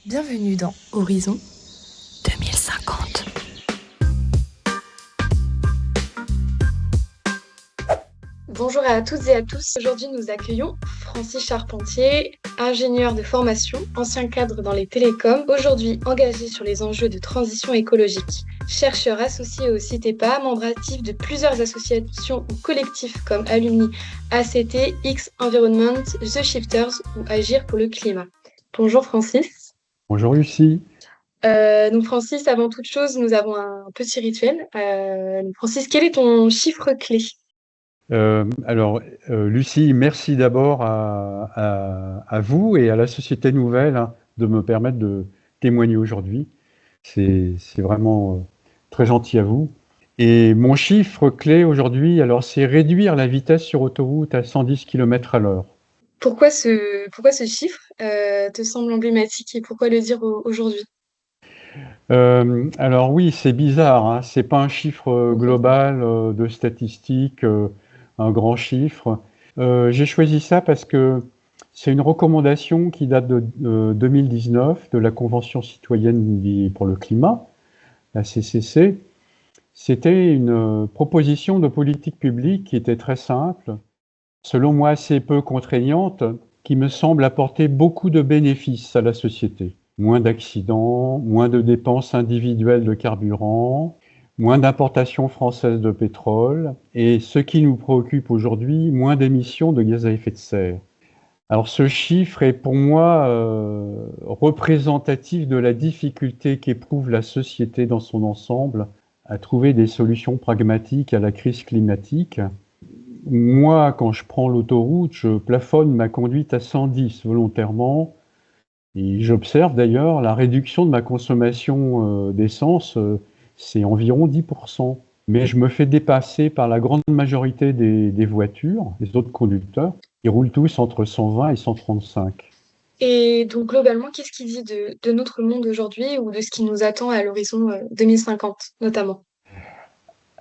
Bienvenue dans Horizon 2050. Bonjour à toutes et à tous. Aujourd'hui, nous accueillons Francis Charpentier, ingénieur de formation, ancien cadre dans les télécoms, aujourd'hui engagé sur les enjeux de transition écologique. Chercheur associé au CITEPA, membre actif de plusieurs associations ou collectifs comme Alumni ACT, X Environment, The Shifters ou Agir pour le climat. Bonjour Francis. Bonjour Lucie. Donc Francis, avant toute chose, nous avons un petit rituel. Francis, quel est ton chiffre clé? Lucie, merci d'abord à vous et à la Société Nouvelle de me permettre de témoigner aujourd'hui. C'est vraiment très gentil à vous. Et mon chiffre clé aujourd'hui, c'est réduire la vitesse sur autoroute à 110 km/h. Pourquoi ce chiffre te semble emblématique et pourquoi le dire aujourd'hui? Oui, c'est bizarre, c'est pas un chiffre global de statistique, un grand chiffre. J'ai choisi ça parce que c'est une recommandation qui date de 2019 de la Convention citoyenne pour le climat, la CCC. C'était une proposition de politique publique qui était très simple, selon moi assez peu contraignante, qui me semble apporter beaucoup de bénéfices à la société. Moins d'accidents, moins de dépenses individuelles de carburant, moins d'importations françaises de pétrole, et ce qui nous préoccupe aujourd'hui, moins d'émissions de gaz à effet de serre. Alors ce chiffre est pour moi représentatif de la difficulté qu'éprouve la société dans son ensemble à trouver des solutions pragmatiques à la crise climatique. Moi, quand je prends l'autoroute, je plafonne ma conduite à 110 volontairement. Et j'observe d'ailleurs la réduction de ma consommation d'essence, c'est environ 10%. Mais je me fais dépasser par la grande majorité des voitures, des autres conducteurs. Ils roulent tous entre 120 et 135. Et donc globalement, qu'est-ce qu'il dit de notre monde aujourd'hui ou de ce qui nous attend à l'horizon 2050 notamment?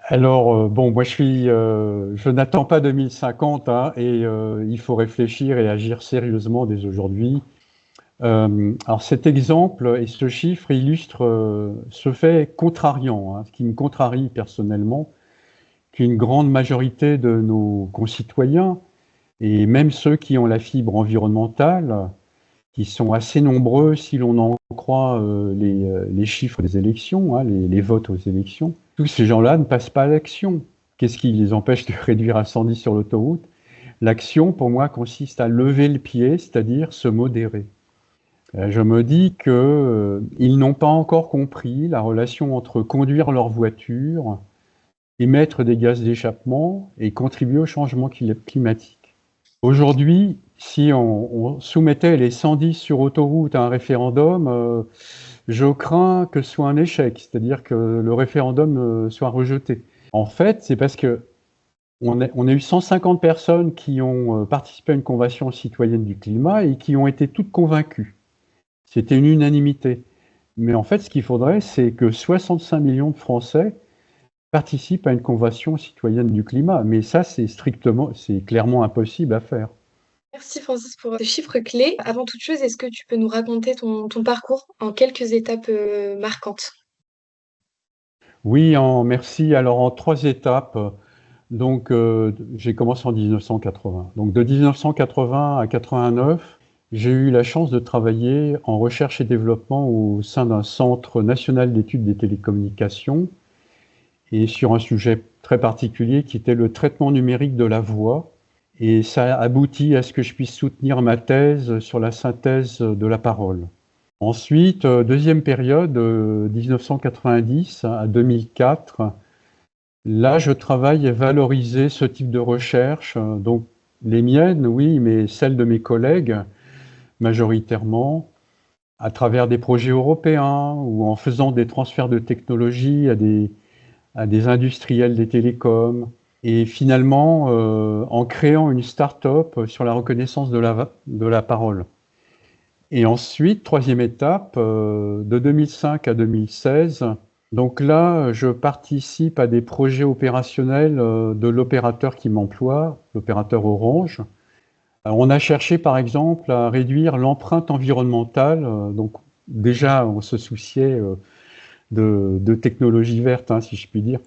Moi je n'attends pas 2050 il faut réfléchir et agir sérieusement dès aujourd'hui. Alors cet exemple et ce chiffre illustrent ce fait contrariant, ce qui me contrarie personnellement, qu'une grande majorité de nos concitoyens, et même ceux qui ont la fibre environnementale, qui sont assez nombreux si l'on en croit les chiffres des élections, les votes aux élections, tous ces gens-là ne passent pas à l'action. Qu'est-ce qui les empêche de réduire à 110 sur l'autoroute? L'action, pour moi, consiste à lever le pied, c'est-à-dire se modérer. Je me dis qu'ils n'ont pas encore compris la relation entre conduire leur voiture, émettre des gaz d'échappement et contribuer au changement climatique. Aujourd'hui, si on soumettait les 110 sur autoroute à un référendum, je crains que ce soit un échec, c'est-à-dire que le référendum soit rejeté. En fait, c'est parce qu'on a eu 150 personnes qui ont participé à une convention citoyenne du climat et qui ont été toutes convaincues. C'était une unanimité. Mais en fait, ce qu'il faudrait, c'est que 65 millions de Français participent à une convention citoyenne du climat. Mais ça, c'est clairement impossible à faire. Merci Francis pour ce chiffre clé. Avant toute chose, est-ce que tu peux nous raconter ton parcours en quelques étapes marquantes? Oui, merci. Alors, en 3 étapes. J'ai commencé en 1980. Donc, de 1980 à 89, j'ai eu la chance de travailler en recherche et développement au sein d'un centre national d'études des télécommunications et sur un sujet très particulier qui était le traitement numérique de la voix. Et ça aboutit à ce que je puisse soutenir ma thèse sur la synthèse de la parole. Ensuite, deuxième période, 1990 à 2004, là je travaille à valoriser ce type de recherche, donc les miennes, oui, mais celles de mes collègues, majoritairement, à travers des projets européens ou en faisant des transferts de technologie à des industriels des télécoms, et finalement en créant une start-up sur la reconnaissance de la parole. Et ensuite, troisième étape, de 2005 à 2016, donc là, je participe à des projets opérationnels de l'opérateur qui m'emploie, l'opérateur Orange. On a cherché par exemple à réduire l'empreinte environnementale, donc déjà, on se souciait de technologies vertes, hein, si je puis dire,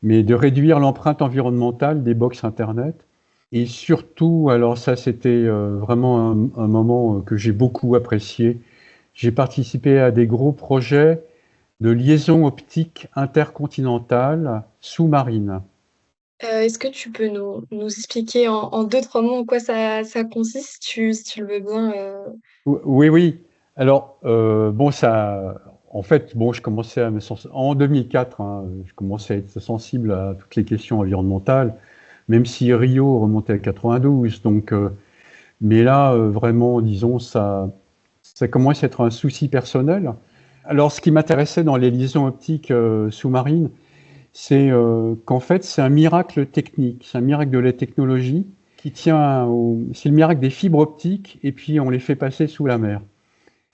mais de réduire l'empreinte environnementale des box Internet. Et surtout, alors ça, c'était vraiment un moment que j'ai beaucoup apprécié. J'ai participé à des gros projets de liaison optique intercontinentale sous-marine. Est-ce que tu peux nous expliquer en deux, trois mots en quoi ça consiste, si tu le veux bien Oui, oui. Alors, bon, en fait, bon, je commençais en 2004, hein, je commençais à être sensible à toutes les questions environnementales, même si Rio remontait à 92. Donc, mais là, vraiment, disons, ça commence à être un souci personnel. Alors, ce qui m'intéressait dans les liaisons optiques sous-marines, c'est qu'en fait, c'est un miracle technique, c'est un miracle de la technologie qui tient c'est le miracle des fibres optiques et puis on les fait passer sous la mer.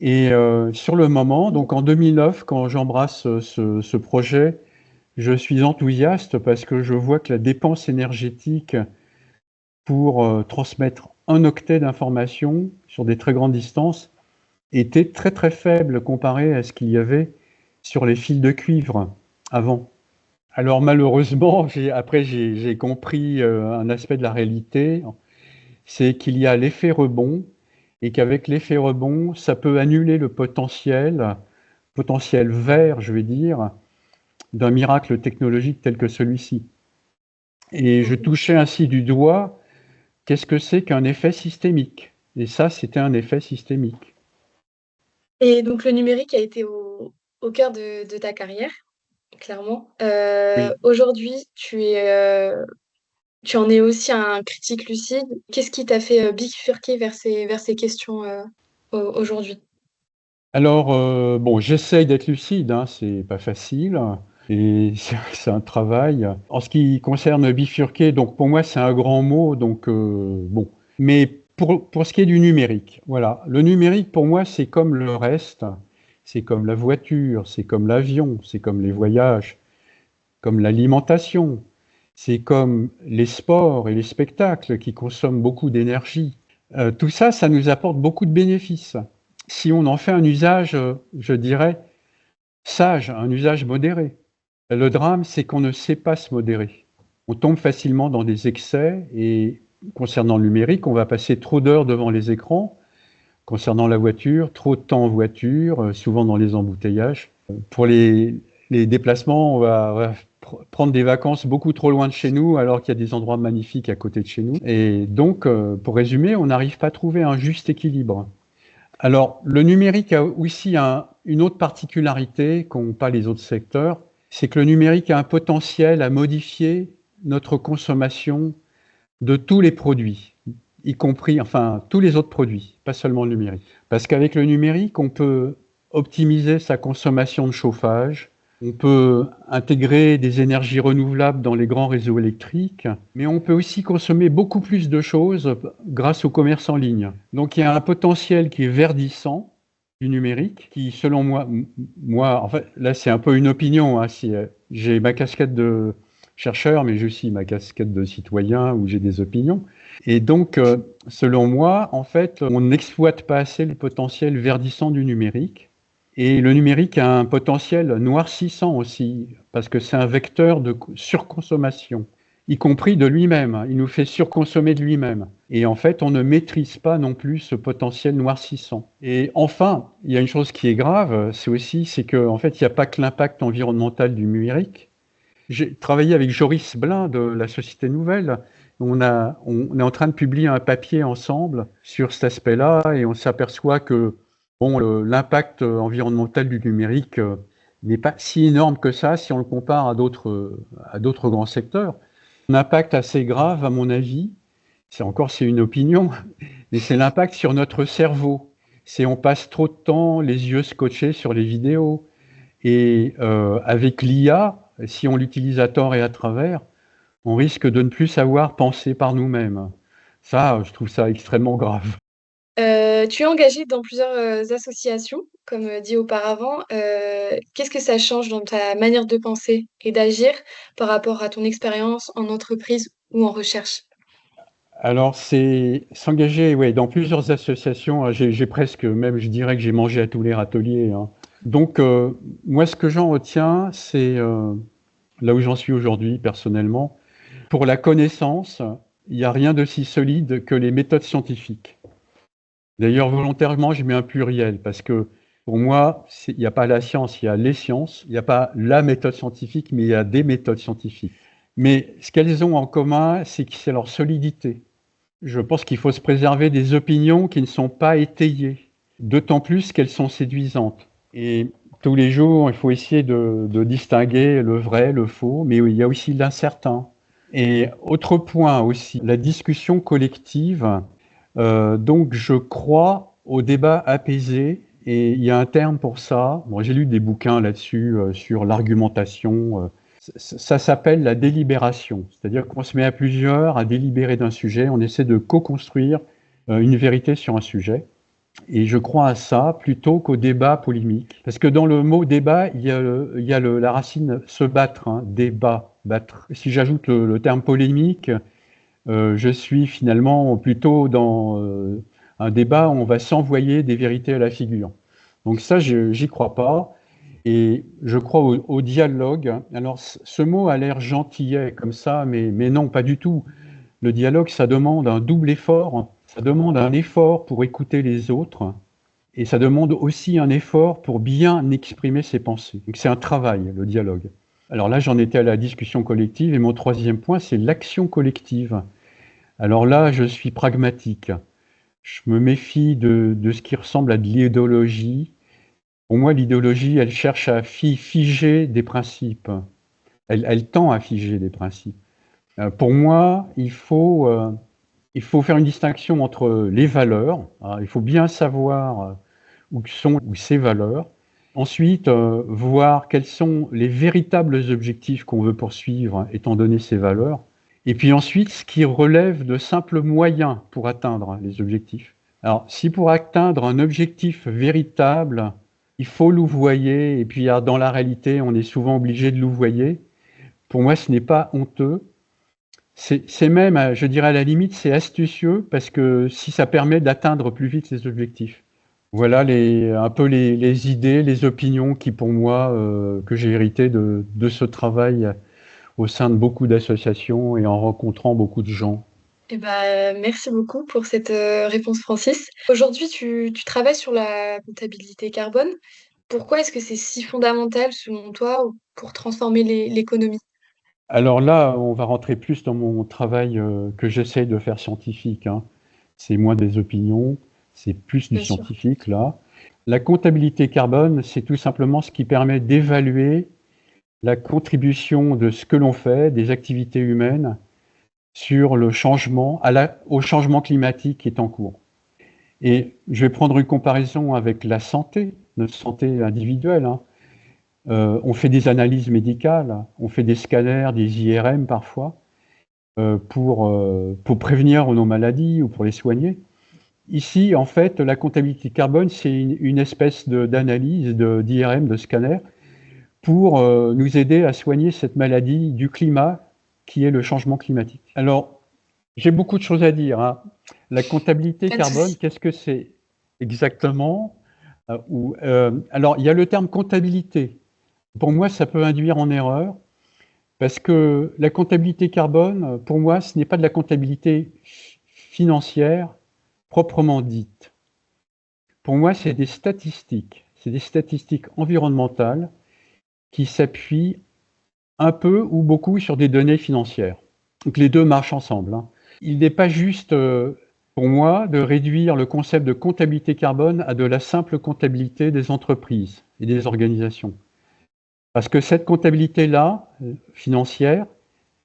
Et sur le moment, donc en 2009, quand j'embrasse ce projet, je suis enthousiaste parce que je vois que la dépense énergétique pour transmettre 1 octet d'informations sur des très grandes distances était très très faible comparé à ce qu'il y avait sur les fils de cuivre avant. Alors malheureusement, après j'ai compris un aspect de la réalité, c'est qu'il y a l'effet rebond et qu'avec l'effet rebond, ça peut annuler le potentiel vert, je vais dire, d'un miracle technologique tel que celui-ci. Et je touchais ainsi du doigt, qu'est-ce que c'est qu'un effet systémique? Et ça, c'était un effet systémique. Et donc le numérique a été au cœur de ta carrière, clairement. Oui. Aujourd'hui, tu en es aussi un critique lucide. Qu'est-ce qui t'a fait bifurquer vers ces questions aujourd'hui? Alors, bon, j'essaye d'être lucide, hein, c'est pas facile et c'est un travail. En ce qui concerne bifurquer, donc pour moi, c'est un grand mot, donc bon. Mais pour ce qui est du numérique, voilà. Le numérique, pour moi, c'est comme le reste. C'est comme la voiture, c'est comme l'avion, c'est comme les voyages, comme l'alimentation. C'est comme les sports et les spectacles qui consomment beaucoup d'énergie. Tout ça, ça nous apporte beaucoup de bénéfices. Si on en fait un usage, je dirais, sage, un usage modéré. Le drame, c'est qu'on ne sait pas se modérer. On tombe facilement dans des excès et concernant le numérique, on va passer trop d'heures devant les écrans. Concernant la voiture, trop de temps en voiture, souvent dans les embouteillages. Pour les déplacements, on va prendre des vacances beaucoup trop loin de chez nous alors qu'il y a des endroits magnifiques à côté de chez nous. Et donc, pour résumer, on n'arrive pas à trouver un juste équilibre. Alors, le numérique a aussi une autre particularité qu'ont pas les autres secteurs, c'est que le numérique a un potentiel à modifier notre consommation de tous les produits, y compris, enfin, tous les autres produits, pas seulement le numérique. Parce qu'avec le numérique, on peut optimiser sa consommation de chauffage, on peut intégrer des énergies renouvelables dans les grands réseaux électriques, mais on peut aussi consommer beaucoup plus de choses grâce au commerce en ligne. Donc il y a un potentiel qui est verdissant du numérique, qui selon moi, en fait, là c'est un peu une opinion, hein, j'ai ma casquette de chercheur, mais j'ai aussi ma casquette de citoyen où j'ai des opinions. Et donc, selon moi, en fait, on n'exploite pas assez le potentiel verdissant du numérique. Et le numérique a un potentiel noircissant aussi, parce que c'est un vecteur de surconsommation, y compris de lui-même. Il nous fait surconsommer de lui-même. Et en fait, on ne maîtrise pas non plus ce potentiel noircissant. Et enfin, il y a une chose qui est grave, c'est qu'en fait, il n'y a pas que l'impact environnemental du numérique. J'ai travaillé avec Joris Blin de la Société Nouvelle. On est en train de publier un papier ensemble sur cet aspect-là et on s'aperçoit que bon, l'impact environnemental du numérique n'est pas si énorme que ça si on le compare à d'autres grands secteurs. Un impact assez grave, à mon avis, c'est une opinion, mais c'est l'impact sur notre cerveau. On passe trop de temps les yeux scotchés sur les vidéos. Et avec l'IA, si on l'utilise à tort et à travers, on risque de ne plus savoir penser par nous-mêmes. Ça, je trouve ça extrêmement grave. Tu es engagé dans plusieurs associations, comme dit auparavant. Qu'est-ce que ça change dans ta manière de penser et d'agir par rapport à ton expérience en entreprise ou en recherche? Alors, c'est s'engager, ouais, dans plusieurs associations. J'ai presque, même, je dirais que j'ai mangé à tous les râteliers, hein. Donc, moi, ce que j'en retiens, c'est là où j'en suis aujourd'hui, personnellement. Pour la connaissance, il n'y a rien de si solide que les méthodes scientifiques. D'ailleurs, volontairement, je mets un pluriel parce que pour moi, il n'y a pas la science, il y a les sciences. Il n'y a pas la méthode scientifique, mais il y a des méthodes scientifiques. Mais ce qu'elles ont en commun, c'est que c'est leur solidité. Je pense qu'il faut se préserver des opinions qui ne sont pas étayées, d'autant plus qu'elles sont séduisantes. Et tous les jours, il faut essayer de distinguer le vrai, le faux, mais il y a aussi l'incertain. Et autre point aussi, la discussion collective. Donc je crois au débat apaisé, et il y a un terme pour ça. Bon, j'ai lu des bouquins là-dessus, sur l'argumentation. Ça s'appelle la délibération, c'est-à-dire qu'on se met à plusieurs à délibérer d'un sujet, on essaie de co-construire une vérité sur un sujet. Et je crois à ça plutôt qu'au débat polémique. Parce que dans le mot débat, il y a la racine se battre, hein, débat, battre. Si j'ajoute le terme polémique, je suis finalement plutôt dans un débat où on va s'envoyer des vérités à la figure. Donc ça, j'y crois pas. Et je crois au dialogue. Alors, ce mot a l'air gentillet comme ça, mais non, pas du tout. Le dialogue, ça demande un double effort. Ça demande un effort pour écouter les autres, et ça demande aussi un effort pour bien exprimer ses pensées. Donc c'est un travail, le dialogue. Alors là, j'en étais à la discussion collective, et mon troisième point, c'est l'action collective. Alors là, je suis pragmatique. Je me méfie de ce qui ressemble à de l'idéologie. Pour moi, l'idéologie, elle cherche à figer des principes. Elle tend à figer des principes. Pour moi, il faut faire une distinction entre les valeurs. Il faut bien savoir où sont ces valeurs. Ensuite, voir quels sont les véritables objectifs qu'on veut poursuivre étant donné ces valeurs. Et puis ensuite, ce qui relève de simples moyens pour atteindre les objectifs. Alors, si pour atteindre un objectif véritable, il faut louvoyer, et puis dans la réalité, on est souvent obligé de louvoyer, pour moi, ce n'est pas honteux. C'est même, je dirais à la limite, c'est astucieux, parce que si ça permet d'atteindre plus vite les objectifs. Voilà un peu les idées, les opinions qui, pour moi, que j'ai héritées de ce travail au sein de beaucoup d'associations et en rencontrant beaucoup de gens. Eh ben, merci beaucoup pour cette réponse, Francis. Aujourd'hui, tu travailles sur la comptabilité carbone. Pourquoi est-ce que c'est si fondamental, selon toi, pour transformer l'économie? Alors là, on va rentrer plus dans mon travail que j'essaye de faire scientifique, hein. C'est moins des opinions, c'est plus du Bien sûr. scientifique là. La comptabilité carbone, c'est tout simplement ce qui permet d'évaluer la contribution de ce que l'on fait, des activités humaines, sur le changement, au changement climatique qui est en cours. Et je vais prendre une comparaison avec la santé, notre santé individuelle, hein. On fait des analyses médicales, on fait des scanners, des IRM parfois, pour prévenir nos maladies ou pour les soigner. Ici, en fait, la comptabilité carbone, c'est une espèce d'analyse d'IRM, de scanner, pour nous aider à soigner cette maladie du climat qui est le changement climatique. Alors, j'ai beaucoup de choses à dire, hein. La comptabilité Pas de carbone, souci. qu'est-ce que c'est exactement? Alors, il y a le terme comptabilité. Pour moi, ça peut induire en erreur, parce que la comptabilité carbone, pour moi, ce n'est pas de la comptabilité financière proprement dite. Pour moi, c'est des statistiques environnementales qui s'appuient un peu ou beaucoup sur des données financières. Donc les deux marchent ensemble, hein. Il n'est pas juste, pour moi, de réduire le concept de comptabilité carbone à de la simple comptabilité des entreprises et des organisations. Parce que cette comptabilité-là, financière,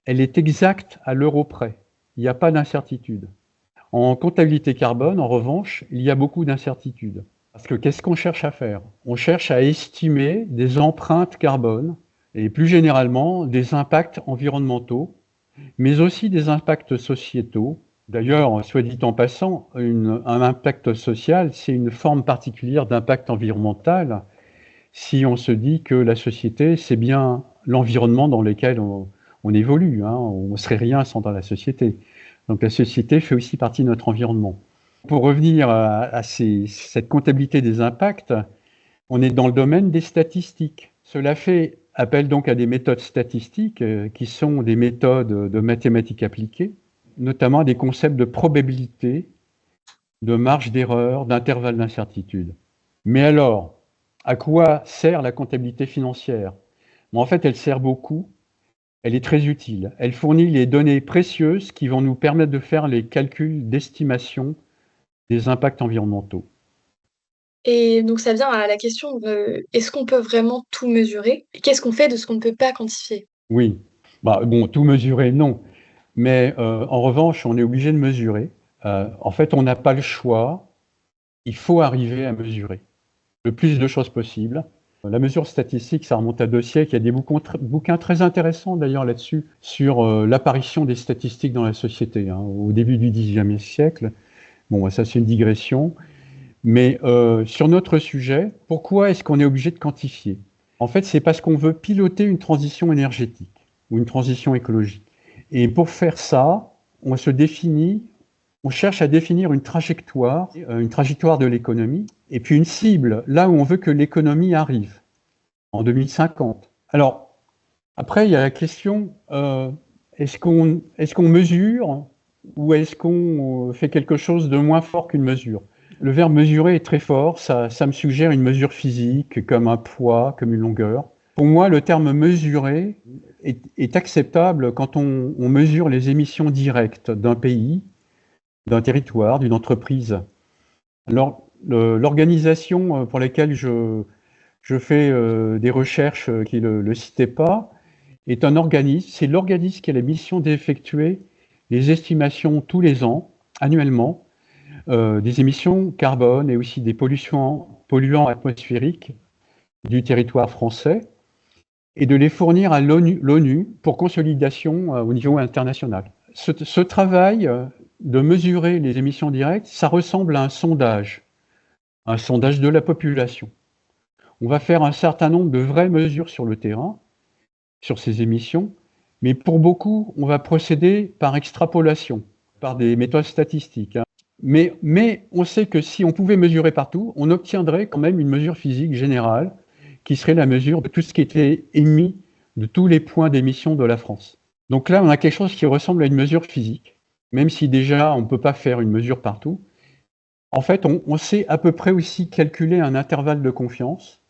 elle est exacte à l'euro près. Il n'y a pas d'incertitude. En comptabilité carbone, en revanche, il y a beaucoup d'incertitudes. Parce que qu'est-ce qu'on cherche à faire? On cherche à estimer des empreintes carbone et plus généralement des impacts environnementaux, mais aussi des impacts sociétaux. D'ailleurs, soit dit en passant, un impact social, c'est une forme particulière d'impact environnemental. Si on se dit que la société, c'est bien l'environnement dans lequel on évolue, hein, on ne serait rien sans dans la société. Donc la société fait aussi partie de notre environnement. Pour revenir à cette comptabilité des impacts, on est dans le domaine des statistiques. Cela fait appel donc à des méthodes statistiques qui sont des méthodes de mathématiques appliquées, notamment à des concepts de probabilité, de marge d'erreur, d'intervalle d'incertitude. Mais alors, à quoi sert la comptabilité financière? En fait, elle sert beaucoup. Elle est très utile. Elle fournit les données précieuses qui vont nous permettre de faire les calculs d'estimation des impacts environnementaux. Et donc ça vient à la question de est-ce qu'on peut vraiment tout mesurer? Qu'est-ce qu'on fait de ce qu'on ne peut pas quantifier? Oui, bon, tout mesurer, non. Mais en revanche, on est obligé de mesurer. En fait, on n'a pas le choix. Il faut arriver à mesurer le plus de choses possible. La mesure statistique, ça remonte à 2 siècles. Il y a des bouquins très intéressants d'ailleurs là-dessus, sur l'apparition des statistiques dans la société, hein, au début du XIXe siècle. Bon, ça c'est une digression. Mais sur notre sujet, pourquoi est-ce qu'on est obligé de quantifier? En fait, c'est parce qu'on veut piloter une transition énergétique ou une transition écologique. Et pour faire ça, on cherche à définir une trajectoire de l'économie, et puis une cible, là où on veut que l'économie arrive, en 2050. Alors, après, il y a la question, est-ce qu'on mesure ou est-ce qu'on fait quelque chose de moins fort qu'une mesure? Le verbe mesurer est très fort, ça me suggère une mesure physique, comme un poids, comme une longueur. Pour moi, le terme mesurer est acceptable quand on mesure les émissions directes d'un pays, d'un territoire, d'une entreprise. Alors, l'organisation pour laquelle je fais des recherches qui ne le citaient pas est un organisme, c'est l'organisme qui a la mission d'effectuer les estimations tous les ans, annuellement, des émissions carbone et aussi des polluants atmosphériques du territoire français, et de les fournir à l'ONU pour consolidation au niveau international. Ce travail de mesurer les émissions directes, ça ressemble à un sondage de la population. On va faire un certain nombre de vraies mesures sur le terrain, sur ces émissions, mais pour beaucoup, on va procéder par extrapolation, par des méthodes statistiques. Mais on sait que si on pouvait mesurer partout, on obtiendrait quand même une mesure physique générale qui serait la mesure de tout ce qui était émis de tous les points d'émission de la France. Donc là, on a quelque chose qui ressemble à une mesure physique, même si déjà on ne peut pas faire une mesure partout. En fait, on sait à peu près aussi calculer un intervalle de confiance,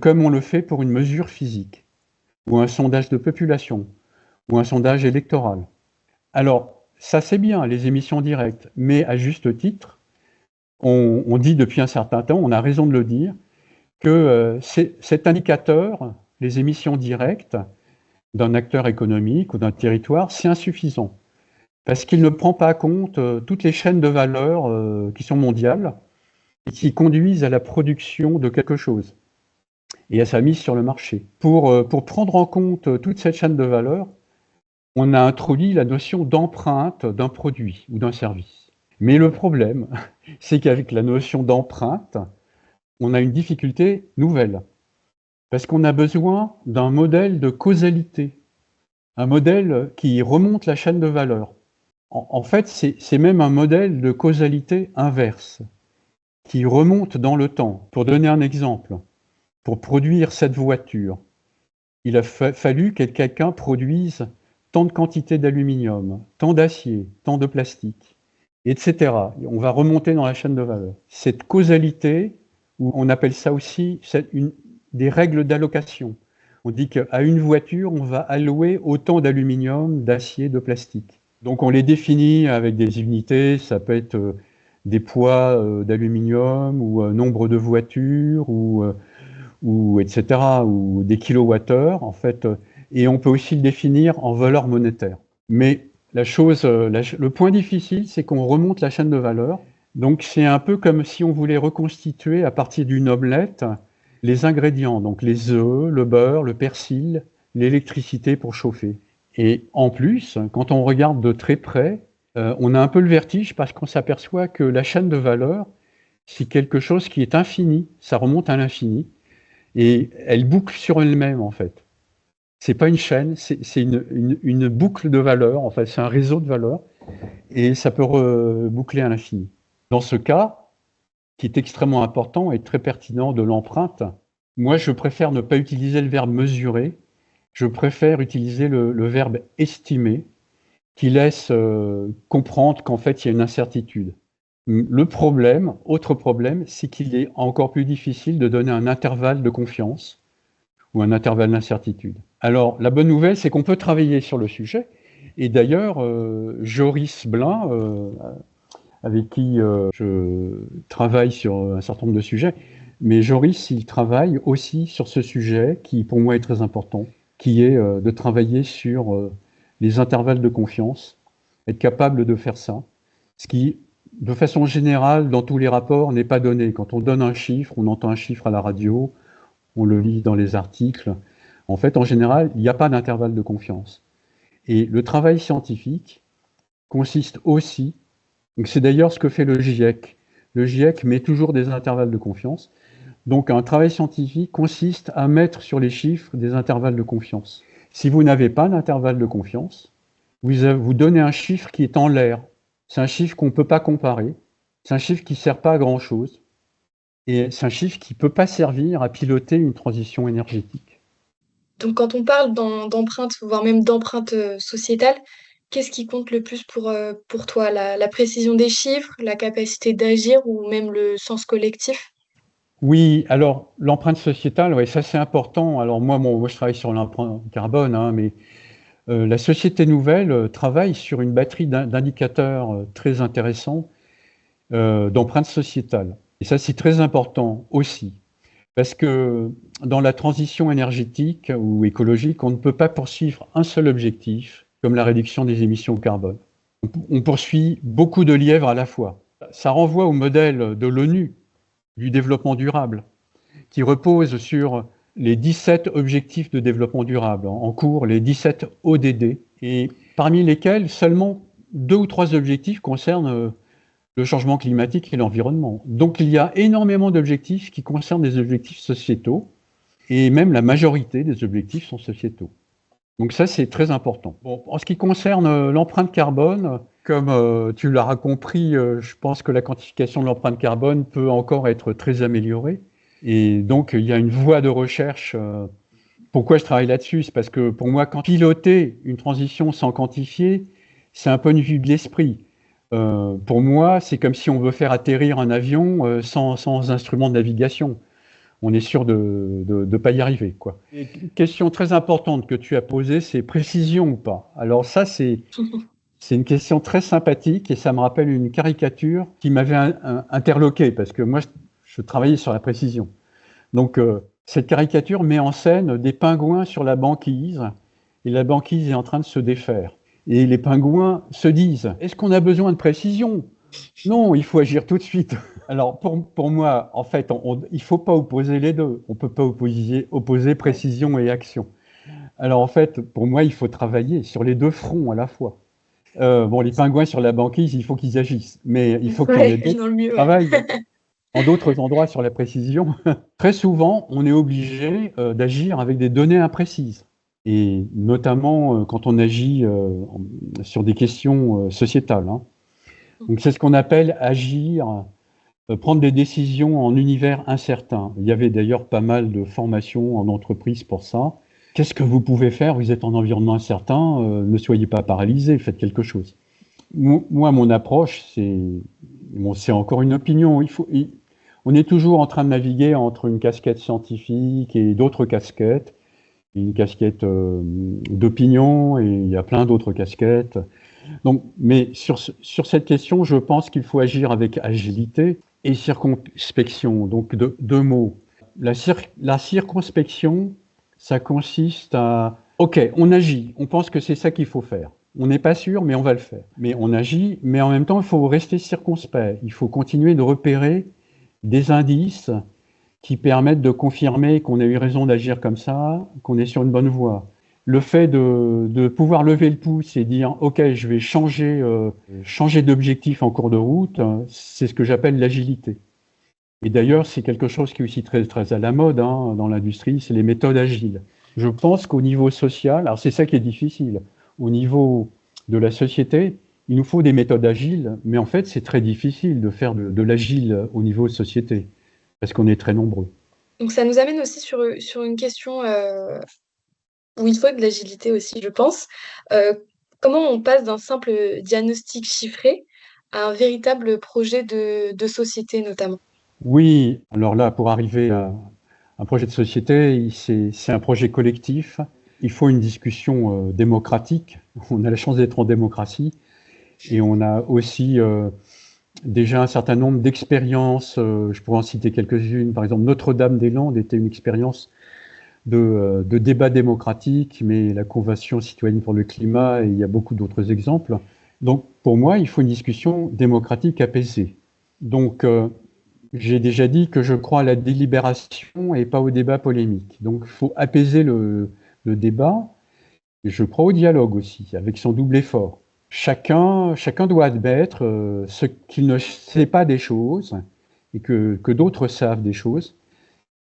comme on le fait pour une mesure physique, ou un sondage de population, ou un sondage électoral. Alors, ça c'est bien, les émissions directes, mais à juste titre, on dit depuis un certain temps, on a raison de le dire, que cet indicateur, les émissions directes d'un acteur économique ou d'un territoire, c'est insuffisant. Parce qu'il ne prend pas compte toutes les chaînes de valeur qui sont mondiales et qui conduisent à la production de quelque chose et à sa mise sur le marché. Pour prendre en compte toute cette chaîne de valeur, on a introduit la notion d'empreinte d'un produit ou d'un service. Mais le problème, c'est qu'avec la notion d'empreinte, on a une difficulté nouvelle. Parce qu'on a besoin d'un modèle de causalité, un modèle qui remonte la chaîne de valeur. En fait, c'est même un modèle de causalité inverse, qui remonte dans le temps. Pour donner un exemple, pour produire cette voiture, il a fallu que quelqu'un produise tant de quantité d'aluminium, tant d'acier, tant de plastique, etc. On va remonter dans la chaîne de valeur. Cette causalité, on appelle ça aussi des règles d'allocation. On dit qu'à une voiture, on va allouer autant d'aluminium, d'acier, de plastique. Donc on les définit avec des unités, ça peut être des poids d'aluminium ou nombre de voitures ou etc. ou des kilowattheures en fait, et on peut aussi le définir en valeur monétaire. Mais le point difficile, c'est qu'on remonte la chaîne de valeur. Donc c'est un peu comme si on voulait reconstituer à partir d'une omelette les ingrédients, donc les œufs, le beurre, le persil, l'électricité pour chauffer. Et en plus, quand on regarde de très près, on a un peu le vertige parce qu'on s'aperçoit que la chaîne de valeur, c'est quelque chose qui est infini, ça remonte à l'infini, et elle boucle sur elle-même en fait. C'est pas une chaîne, c'est une boucle de valeur, en fait, c'est un réseau de valeurs et ça peut reboucler à l'infini. Dans ce cas, qui est extrêmement important et très pertinent de l'empreinte, moi je préfère ne pas utiliser le verbe mesurer, je préfère utiliser le verbe estimer, qui laisse comprendre qu'en fait il y a une incertitude. Le problème, autre problème, c'est qu'il est encore plus difficile de donner un intervalle de confiance ou un intervalle d'incertitude. Alors la bonne nouvelle, c'est qu'on peut travailler sur le sujet, et d'ailleurs Joris Blin, avec qui je travaille sur un certain nombre de sujets, mais Joris, il travaille aussi sur ce sujet qui pour moi est très important, qui est de travailler sur les intervalles de confiance, être capable de faire ça, ce qui, de façon générale, dans tous les rapports, n'est pas donné. Quand on donne un chiffre, on entend un chiffre à la radio, on le lit dans les articles. En fait, en général, il n'y a pas d'intervalle de confiance. Et le travail scientifique consiste aussi, donc c'est d'ailleurs ce que fait le GIEC. Le GIEC met toujours des intervalles de confiance. Donc un travail scientifique consiste à mettre sur les chiffres des intervalles de confiance. Si vous n'avez pas d'intervalle de confiance, vous donnez un chiffre qui est en l'air. C'est un chiffre qu'on ne peut pas comparer. C'est un chiffre qui ne sert pas à grand-chose. Et c'est un chiffre qui ne peut pas servir à piloter une transition énergétique. Donc quand on parle d'empreinte, voire même d'empreinte sociétale, qu'est-ce qui compte le plus pour toi? La précision des chiffres, la capacité d'agir ou même le sens collectif? Oui, alors l'empreinte sociétale, ouais, ça c'est important. Alors moi je travaille sur l'empreinte carbone, hein, mais la Société Nouvelle travaille sur une batterie d'indicateurs très intéressants d'empreinte sociétale. Et ça c'est très important aussi, parce que dans la transition énergétique ou écologique, on ne peut pas poursuivre un seul objectif, comme la réduction des émissions carbone. On poursuit beaucoup de lièvres à la fois. Ça renvoie au modèle de l'ONU, du développement durable, qui repose sur les 17 objectifs de développement durable, en cours, les 17 ODD, et parmi lesquels seulement 2 ou 3 objectifs concernent le changement climatique et l'environnement. Donc il y a énormément d'objectifs qui concernent des objectifs sociétaux, et même la majorité des objectifs sont sociétaux. Donc ça, c'est très important. Bon, en ce qui concerne l'empreinte carbone, comme tu l'auras compris, je pense que la quantification de l'empreinte carbone peut encore être très améliorée. Et donc, il y a une voie de recherche. Pourquoi je travaille là-dessus? C'est parce que pour moi, quand piloter une transition sans quantifier, c'est un point de vue de l'esprit. Pour moi, c'est comme si on veut faire atterrir un avion sans instrument de navigation. On est sûr de ne pas y arriver, quoi. Et une question très importante que tu as posée, c'est précision ou pas? Alors ça, c'est une question très sympathique et ça me rappelle une caricature qui m'avait interloqué parce que moi, je travaillais sur la précision. Donc, cette caricature met en scène des pingouins sur la banquise et la banquise est en train de se défaire. Et les pingouins se disent « Est-ce qu'on a besoin de précision ? Non, il faut agir tout de suite. » Alors, pour moi, en fait, il ne faut pas opposer les deux. On ne peut pas opposer précision et action. Alors, en fait, pour moi, il faut travailler sur les deux fronts à la fois. Bon, les pingouins sur la banquise, il faut qu'ils agissent. Mais il faut qu'il y ait d'autres qui travaillent en d'autres endroits sur la précision. Très souvent, on est obligé d'agir avec des données imprécises. Et notamment quand on agit sur des questions sociétales. Hein. Donc, c'est ce qu'on appelle agir, prendre des décisions en univers incertain. Il y avait d'ailleurs pas mal de formations en entreprise pour ça. Qu'est-ce que vous pouvez faire? Vous êtes en environnement incertain, ne soyez pas paralysé, faites quelque chose. Moi, mon approche, c'est encore une opinion. On est toujours en train de naviguer entre une casquette scientifique et d'autres casquettes. Une casquette d'opinion et il y a plein d'autres casquettes. Donc, mais sur cette question, je pense qu'il faut agir avec agilité et circonspection. Donc, deux mots. La circonspection, ça consiste à... Ok, on agit, on pense que c'est ça qu'il faut faire. On n'est pas sûr, mais on va le faire. Mais on agit, mais en même temps, il faut rester circonspect. Il faut continuer de repérer des indices qui permettent de confirmer qu'on a eu raison d'agir comme ça, qu'on est sur une bonne voie. Le fait de pouvoir lever le pouce et dire « Ok, je vais changer d'objectif en cours de route », c'est ce que j'appelle l'agilité. Et d'ailleurs, c'est quelque chose qui est aussi très, très à la mode hein, dans l'industrie, c'est les méthodes agiles. Je pense qu'au niveau social, alors c'est ça qui est difficile, au niveau de la société, il nous faut des méthodes agiles, mais en fait, c'est très difficile de faire de l'agile au niveau de société, parce qu'on est très nombreux. Donc ça nous amène aussi sur une question où il faut de l'agilité aussi, je pense. Euh, Comment on passe d'un simple diagnostic chiffré à un véritable projet de société notamment? Oui, alors là, pour arriver à un projet de société, c'est un projet collectif. Il faut une discussion démocratique. On a la chance d'être en démocratie et on a aussi déjà un certain nombre d'expériences. Je pourrais en citer quelques-unes. Par exemple, Notre-Dame-des-Landes était une expérience de débat démocratique, mais la Convention citoyenne pour le climat, et il y a beaucoup d'autres exemples. Donc, pour moi, il faut une discussion démocratique apaisée. Donc, j'ai déjà dit que je crois à la délibération et pas au débat polémique. Donc, il faut apaiser le débat. Et je crois au dialogue aussi, avec son double effort. Chacun doit admettre ce qu'il ne sait pas des choses et que d'autres savent des choses.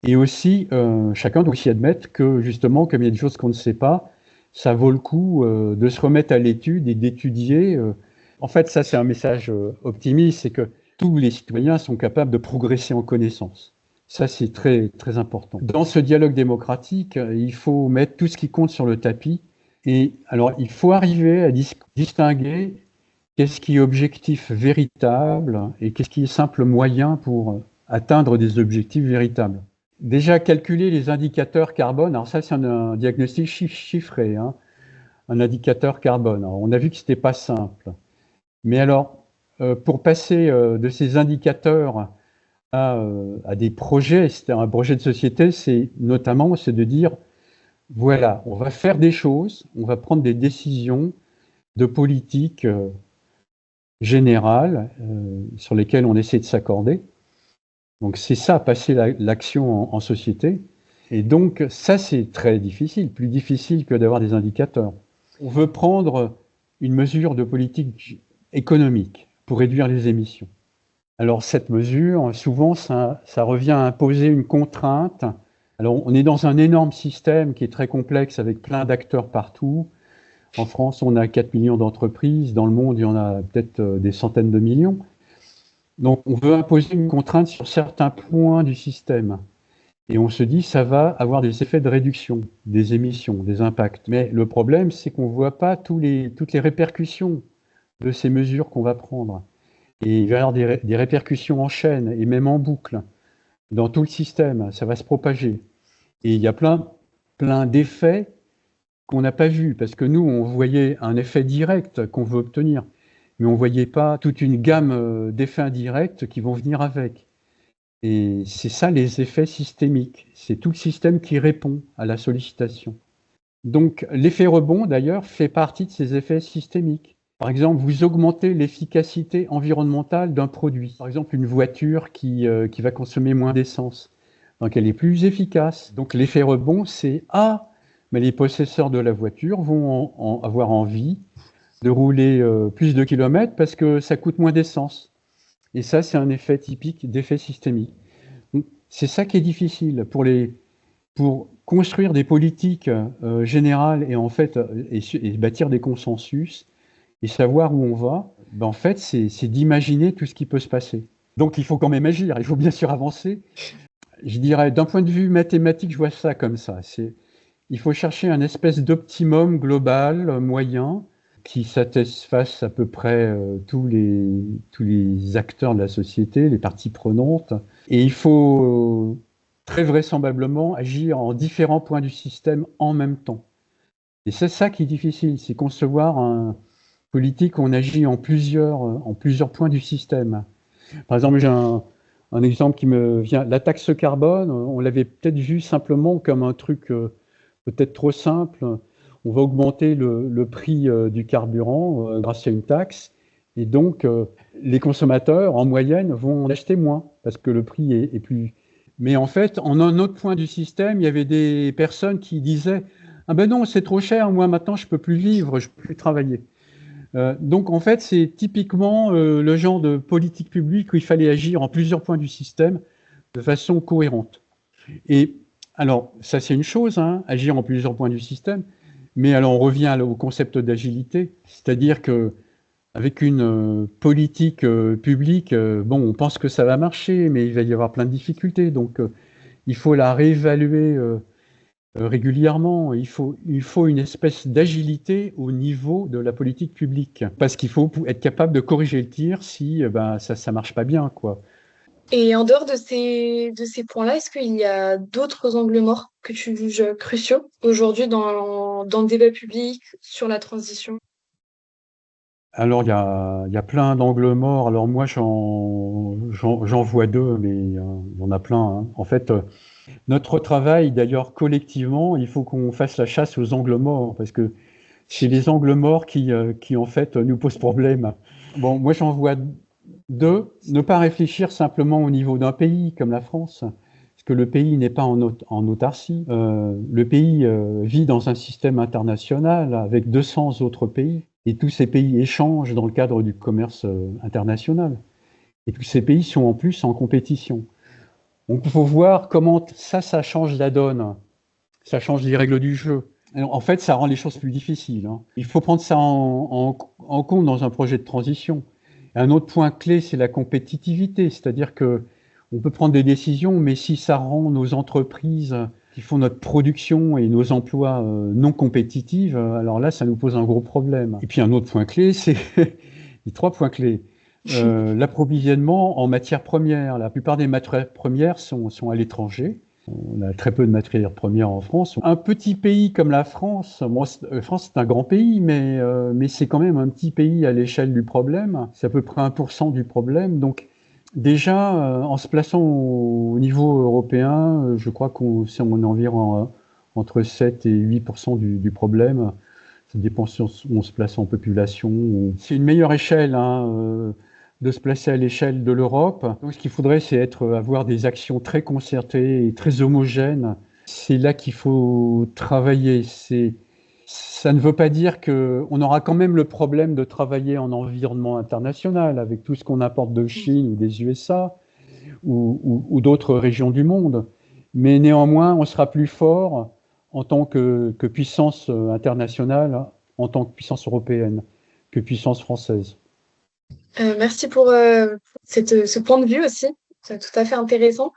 Et aussi, chacun doit aussi admettre que justement, comme il y a des choses qu'on ne sait pas, ça vaut le coup de se remettre à l'étude et d'étudier. En fait, ça, c'est un message optimiste, c'est que tous les citoyens sont capables de progresser en connaissance. Ça, c'est très, très important. Dans ce dialogue démocratique, il faut mettre tout ce qui compte sur le tapis. Et alors, il faut arriver à distinguer qu'est-ce qui est objectif véritable et qu'est-ce qui est simple moyen pour atteindre des objectifs véritables. Déjà, calculer les indicateurs carbone, alors ça, c'est un diagnostic chiffré, hein, un indicateur carbone. Alors, on a vu que ce n'était pas simple. Mais alors, pour passer de ces indicateurs à des projets, c'est un projet de société, c'est de dire, voilà, on va faire des choses, on va prendre des décisions de politique générale sur lesquelles on essaie de s'accorder. Donc c'est ça, passer l'action en société. Et donc ça, c'est très difficile, plus difficile que d'avoir des indicateurs. On veut prendre une mesure de politique économique pour réduire les émissions. Alors cette mesure, souvent, ça revient à imposer une contrainte. Alors on est dans un énorme système qui est très complexe avec plein d'acteurs partout. En France, on a 4 millions d'entreprises. Dans le monde, il y en a peut-être des centaines de millions. Donc on veut imposer une contrainte sur certains points du système. Et on se dit, ça va avoir des effets de réduction des émissions, des impacts. Mais le problème, c'est qu'on ne voit pas toutes les répercussions de ces mesures qu'on va prendre. Et il va y avoir des répercussions en chaîne et même en boucle dans tout le système. Ça va se propager. Et il y a plein d'effets qu'on n'a pas vus, parce que nous, on voyait un effet direct qu'on veut obtenir, mais on ne voyait pas toute une gamme d'effets indirects qui vont venir avec. Et c'est ça les effets systémiques. C'est tout le système qui répond à la sollicitation. Donc l'effet rebond, d'ailleurs, fait partie de ces effets systémiques. Par exemple, vous augmentez l'efficacité environnementale d'un produit. Par exemple, une voiture qui va consommer moins d'essence. Donc elle est plus efficace. Donc l'effet rebond, c'est « Ah, mais les possesseurs de la voiture vont avoir envie de rouler plus de kilomètres parce que ça coûte moins d'essence. » Et ça, c'est un effet typique d'effet systémique. C'est ça qui est difficile pour construire des politiques générales et en fait et bâtir des consensus et savoir où on va. Ben en fait, c'est d'imaginer tout ce qui peut se passer. Donc, il faut quand même agir. Il faut bien sûr avancer. Je dirais, d'un point de vue mathématique, je vois ça comme ça. Il faut chercher un espèce d'optimum global, moyen, qui satisfasse à peu près tous les acteurs de la société, les parties prenantes. Et il faut très vraisemblablement agir en différents points du système en même temps. Et c'est ça qui est difficile, c'est concevoir un politique où on agit en plusieurs points du système. Par exemple, j'ai un exemple qui me vient, la taxe carbone, on l'avait peut-être vu simplement comme un truc peut-être trop simple. On va augmenter le prix du carburant grâce à une taxe. Et donc, les consommateurs, en moyenne, vont en acheter moins parce que le prix est plus... Mais en fait, en un autre point du système, il y avait des personnes qui disaient « Ah ben non, c'est trop cher, moi maintenant je ne peux plus vivre, je ne peux plus travailler. » Donc en fait, c'est typiquement le genre de politique publique où il fallait agir en plusieurs points du système de façon cohérente. Et alors, ça c'est une chose, hein, agir en plusieurs points du système, mais alors on revient au concept d'agilité, c'est-à-dire que avec une politique publique, bon, on pense que ça va marcher, mais il va y avoir plein de difficultés. Donc, il faut la réévaluer régulièrement. Il faut une espèce d'agilité au niveau de la politique publique. Parce qu'il faut être capable de corriger le tir si ça marche pas bien, quoi. Et en dehors de ces points-là, est-ce qu'il y a d'autres angles morts que tu juges cruciaux aujourd'hui dans le débat public sur la transition? Alors, il y a plein d'angles morts. Alors, moi, j'en vois deux, mais il y en a plein, hein. En fait, notre travail, d'ailleurs, collectivement, il faut qu'on fasse la chasse aux angles morts, parce que c'est les angles morts qui en fait, nous posent problème. Bon, moi, j'en vois deux. Ne pas réfléchir simplement au niveau d'un pays, comme la France, parce que le pays n'est pas en autarcie. Le pays vit dans un système international avec 200 autres pays. Et tous ces pays échangent dans le cadre du commerce international. Et tous ces pays sont en plus en compétition. Donc il faut voir comment ça change la donne. Ça change les règles du jeu. Alors, en fait, ça rend les choses plus difficiles, hein. Il faut prendre ça en compte dans un projet de transition. Et un autre point clé, c'est la compétitivité. C'est-à-dire que on peut prendre des décisions, mais si ça rend nos entreprises qui font notre production et nos emplois non compétitifs, alors là, ça nous pose un gros problème. Et puis un autre point clé, c'est les trois points clés. L'approvisionnement en matières premières. La plupart des matières premières sont à l'étranger. On a très peu de matières premières en France. Un petit pays comme la France, France c'est un grand pays, mais c'est quand même un petit pays à l'échelle du problème. C'est à peu près 1% du problème. Donc déjà, en se plaçant au niveau européen, je crois qu'on est environ entre 7 et 8% du problème. Ça dépend si on se place en population. C'est une meilleure échelle, hein, de se placer à l'échelle de l'Europe. Donc, ce qu'il faudrait, c'est avoir des actions très concertées et très homogènes. C'est là qu'il faut travailler. Ça ne veut pas dire qu'on aura quand même le problème de travailler en environnement international avec tout ce qu'on importe de Chine ou des USA ou d'autres régions du monde. Mais néanmoins, on sera plus fort en tant que puissance internationale, en tant que puissance européenne, que puissance française. Merci pour ce point de vue aussi, c'est tout à fait intéressant.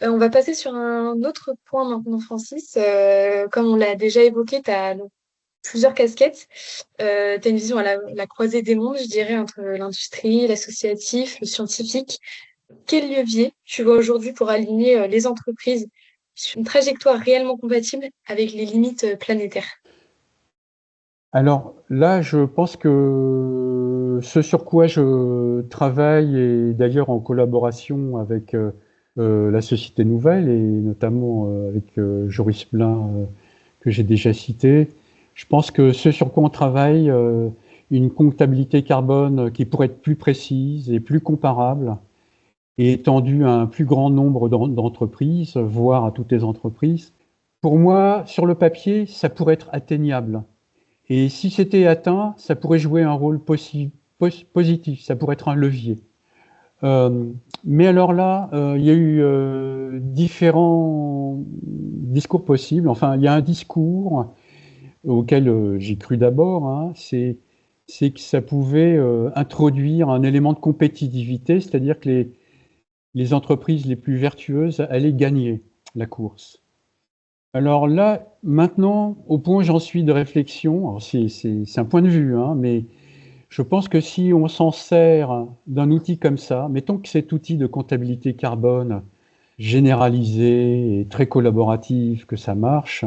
On va passer sur un autre point maintenant, Francis. Comme on l'a déjà évoqué, tu as plusieurs casquettes. Tu as une vision à la croisée des mondes, je dirais, entre l'industrie, l'associatif, le scientifique. Quel levier tu vois aujourd'hui pour aligner les entreprises sur une trajectoire réellement compatible avec les limites planétaires? Alors là, je pense que ce sur quoi je travaille, et d'ailleurs en collaboration avec la Société Nouvelle, et notamment avec Joris Blin, que j'ai déjà cité, je pense que ce sur quoi on travaille, une comptabilité carbone qui pourrait être plus précise et plus comparable, et étendue à un plus grand nombre d'entreprises, voire à toutes les entreprises, pour moi, sur le papier, ça pourrait être atteignable. Et si c'était atteint, ça pourrait jouer un rôle positif, ça pourrait être un levier. Mais alors là, il y a eu différents discours possibles. Enfin, il y a un discours auquel j'ai cru d'abord, hein, c'est que ça pouvait introduire un élément de compétitivité, c'est-à-dire que les entreprises les plus vertueuses allaient gagner la course. Alors là, maintenant, au point où j'en suis de réflexion, c'est un point de vue, hein, mais je pense que si on s'en sert d'un outil comme ça, mettons que cet outil de comptabilité carbone généralisé et très collaboratif, que ça marche,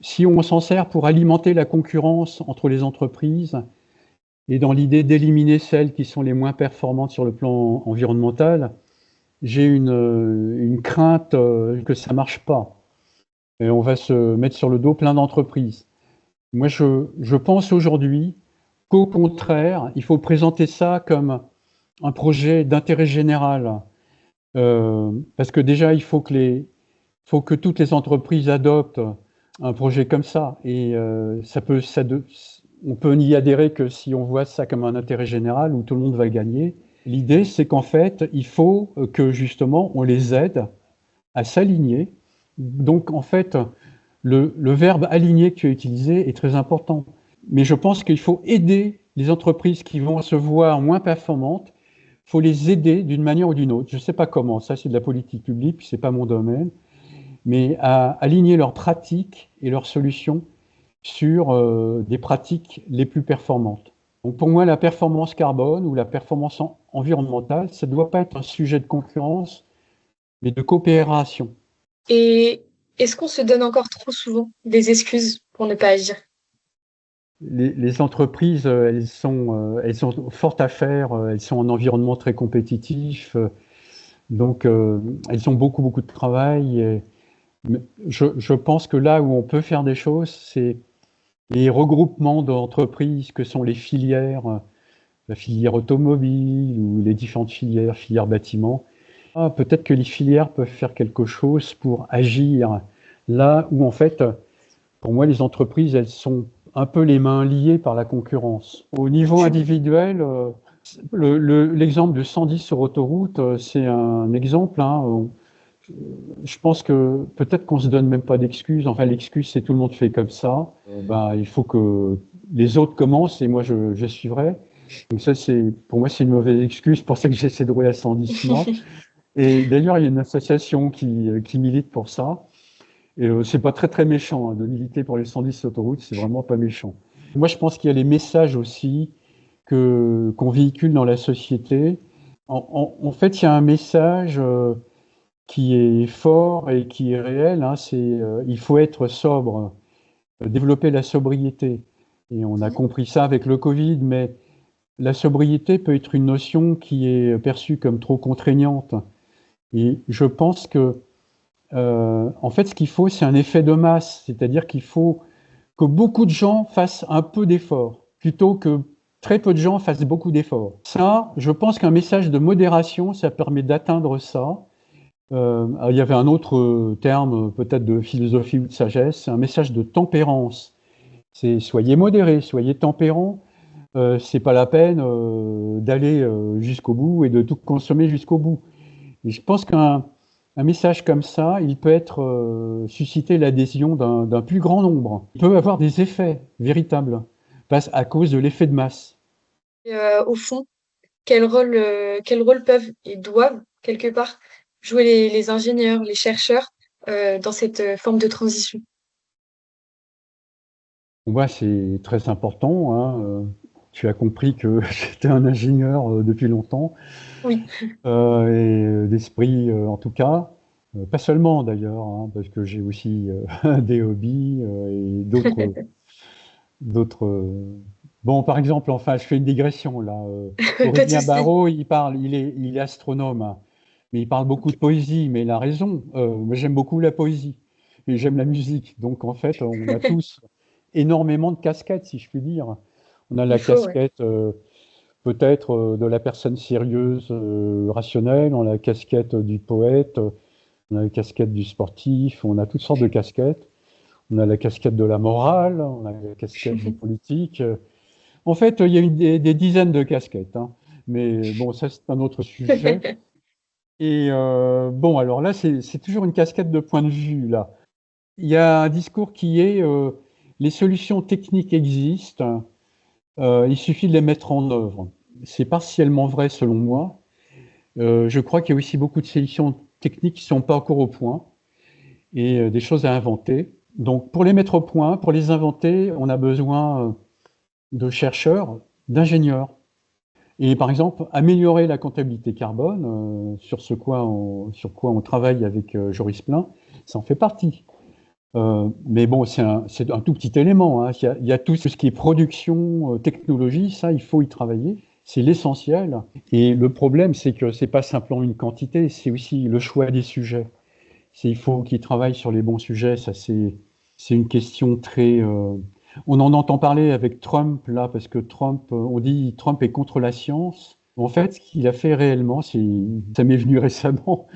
si on s'en sert pour alimenter la concurrence entre les entreprises et dans l'idée d'éliminer celles qui sont les moins performantes sur le plan environnemental, j'ai une crainte que ça ne marche pas. Et on va se mettre sur le dos plein d'entreprises. Moi, je pense aujourd'hui qu'au contraire, il faut présenter ça comme un projet d'intérêt général. Parce que déjà, il faut que toutes les entreprises adoptent un projet comme ça. Et on peut n'y adhérer que si on voit ça comme un intérêt général où tout le monde va gagner. L'idée, c'est qu'en fait, il faut que justement, on les aide à s'aligner. Donc, en fait, le verbe aligner que tu as utilisé est très important. Mais je pense qu'il faut aider les entreprises qui vont se voir moins performantes, il faut les aider d'une manière ou d'une autre. Je ne sais pas comment, ça c'est de la politique publique, ce n'est pas mon domaine, mais à aligner leurs pratiques et leurs solutions sur des pratiques les plus performantes. Donc pour moi, la performance carbone ou la performance environnementale, ça ne doit pas être un sujet de concurrence, mais de coopération. Et est-ce qu'on se donne encore trop souvent des excuses pour ne pas agir? Les entreprises, elles ont fort à faire, elles sont en environnement très compétitif, donc elles ont beaucoup, beaucoup de travail. Mais je pense que là où on peut faire des choses, c'est les regroupements d'entreprises que sont les filières, la filière automobile ou les différentes filières bâtiments. Peut-être que les filières peuvent faire quelque chose pour agir là où en fait, pour moi, les entreprises, elles sont un peu les mains liées par la concurrence. Au niveau individuel, l'exemple de 110 sur autoroute, c'est un exemple. Je pense que peut-être qu'on se donne même pas d'excuses. Enfin, l'excuse, c'est tout le monde fait comme ça. Il faut que les autres commencent et moi, je suivrai. Donc ça, pour moi, c'est une mauvaise excuse. C'est pour ça que j'essaie de rouler à 110 moi. Et d'ailleurs, il y a une association qui milite pour ça. Et c'est pas très très méchant de militer pour les 110 autoroutes, c'est vraiment pas méchant. Moi, je pense qu'il y a les messages aussi qu'on véhicule dans la société. En fait, il y a un message qui est fort et qui est réel. C'est il faut être sobre, développer la sobriété. Et on a compris ça avec le Covid, mais la sobriété peut être une notion qui est perçue comme trop contraignante. Et je pense que en fait, ce qu'il faut, c'est un effet de masse, c'est-à-dire qu'il faut que beaucoup de gens fassent un peu d'efforts, plutôt que très peu de gens fassent beaucoup d'efforts. Ça, je pense qu'un message de modération, ça permet d'atteindre ça. Il y avait un autre terme, peut-être de philosophie ou de sagesse, c'est un message de tempérance. C'est soyez modérés, soyez tempérants. C'est pas la peine d'aller jusqu'au bout et de tout consommer jusqu'au bout. Et je pense qu'un message comme ça, il peut être susciter l'adhésion d'un plus grand nombre. Il peut avoir des effets véritables à cause de l'effet de masse. Au fond, quel rôle peuvent et doivent, quelque part, jouer les ingénieurs, les chercheurs dans cette forme de transition? Pour moi, c'est très important. Tu as compris que j'étais un ingénieur depuis longtemps, Oui. et d'esprit en tout cas. Pas seulement d'ailleurs, parce que j'ai aussi des hobbies et d'autres. Bon, par exemple, enfin, je fais une digression là. Pas de Aurélien souci. Barraud, il est astronome, mais il parle beaucoup de poésie, mais il a raison. Moi, j'aime beaucoup la poésie, et j'aime la musique. Donc, en fait, on a tous énormément de casquettes, si je puis dire. On a la Il faut, ouais. casquette peut-être de la personne sérieuse, rationnelle, on a la casquette du poète, on a la casquette du sportif, on a toutes sortes de casquettes. On a la casquette de la morale, on a la casquette du politique. En fait, il y a des dizaines de casquettes, mais bon, ça c'est un autre sujet. Et bon, alors là, c'est toujours une casquette de point de vue, là. Il y a un discours qui est les solutions techniques existent, il suffit de les mettre en œuvre. C'est partiellement vrai selon moi. Je crois qu'il y a aussi beaucoup de solutions techniques qui ne sont pas encore au point et des choses à inventer. Donc pour les mettre au point, pour les inventer, on a besoin de chercheurs, d'ingénieurs. Et par exemple, améliorer la comptabilité carbone, sur quoi on travaille avec Joris Plein, ça en fait partie. Mais bon, c'est un tout petit élément. Il y a tout ce qui est production, technologie, ça, il faut y travailler. C'est l'essentiel. Et le problème, c'est que c'est pas simplement une quantité, c'est aussi le choix des sujets. Il faut qu'ils travaillent sur les bons sujets. Ça, c'est une question très. On en entend parler avec Trump là, parce que on dit Trump est contre la science. En fait, ce qu'il a fait réellement, ça m'est venu récemment.